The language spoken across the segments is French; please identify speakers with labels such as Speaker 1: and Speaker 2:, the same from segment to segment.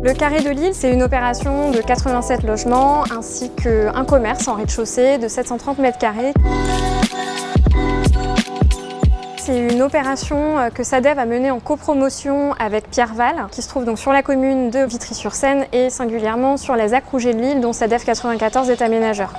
Speaker 1: Le Carré de Lille, c'est une opération de 87 logements ainsi qu'un commerce en rez-de-chaussée de 730 mètres carrés. C'est une opération que SADEF a menée en copromotion avec Pierre Val, qui se trouve donc sur la commune de Vitry-sur-Seine et singulièrement sur les ZAC Rouget de Lille, dont SADEF 94 est aménageur.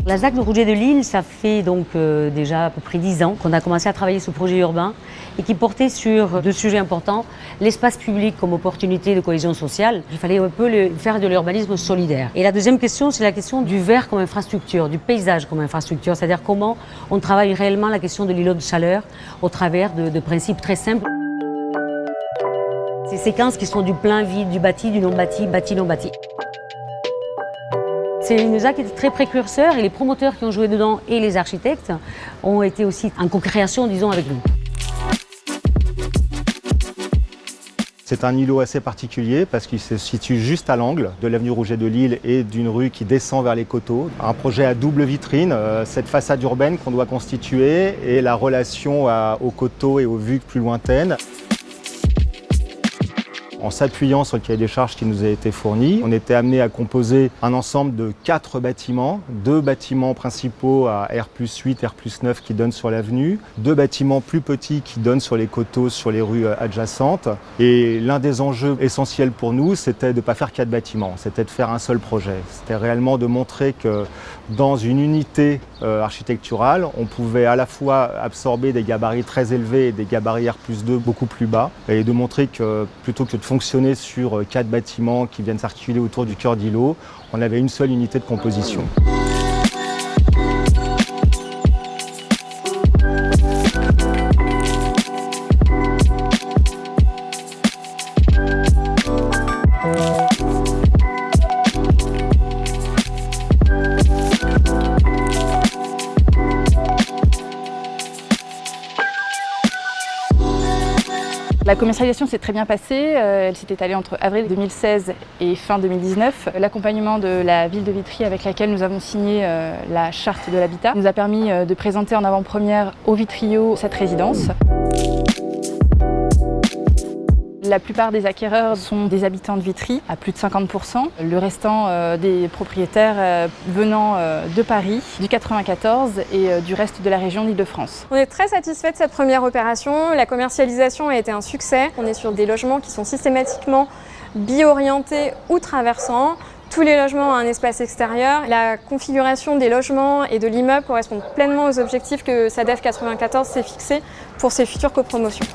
Speaker 2: La ZAC de Rouget de Lille, ça fait donc déjà à peu près 10 ans qu'on a commencé à travailler ce projet urbain et qui portait sur deux sujets importants, l'espace public comme opportunité de cohésion sociale. Il fallait un peu faire de l'urbanisme solidaire. Et la deuxième question, c'est la question du vert comme infrastructure, du paysage comme infrastructure, c'est-à-dire comment on travaille réellement la question de l'îlot de chaleur au travers de principes très simples. Ces séquences qui sont du plein vide, du bâti, du non bâti, bâti non bâti. C'est une ZAC qui était très précurseur et les promoteurs qui ont joué dedans et les architectes ont été aussi en co-création, disons, avec nous.
Speaker 3: C'est un îlot assez particulier parce qu'il se situe juste à l'angle de l'avenue Rouget de Lille et d'une rue qui descend vers les coteaux. Un projet à double vitrine, cette façade urbaine qu'on doit constituer et la relation aux coteaux et aux vues plus lointaines. En s'appuyant sur le cahier des charges qui nous a été fourni, on était amené à composer un ensemble de 4 bâtiments, 2 bâtiments principaux à R+8, R+9 qui donnent sur l'avenue, 2 bâtiments plus petits qui donnent sur les coteaux, sur les rues adjacentes. Et l'un des enjeux essentiels pour nous, c'était de ne pas faire 4 bâtiments, c'était de faire un seul projet. C'était réellement de montrer que dans une unité architecturale, on pouvait à la fois absorber des gabarits très élevés et des gabarits R+2 beaucoup plus bas, et de montrer que plutôt que de fonctionner sur 4 bâtiments qui viennent s'articuler autour du cœur d'îlot, on avait une seule unité de composition.
Speaker 4: La commercialisation s'est très bien passée, elle s'est étalée entre avril 2016 et fin 2019. L'accompagnement de la ville de Vitry avec laquelle nous avons signé la charte de l'habitat nous a permis de présenter en avant-première au Vitrio cette résidence. La plupart des acquéreurs sont des habitants de Vitry, à plus de 50%. Le restant des propriétaires venant de Paris, du 94 et du reste de la région d'Île-de-France.
Speaker 1: On est très satisfait de cette première opération. La commercialisation a été un succès. On est sur des logements qui sont systématiquement bi-orientés ou traversants. Tous les logements ont un espace extérieur. La configuration des logements et de l'immeuble correspond pleinement aux objectifs que SADEF 94 s'est fixés pour ses futures copromotions.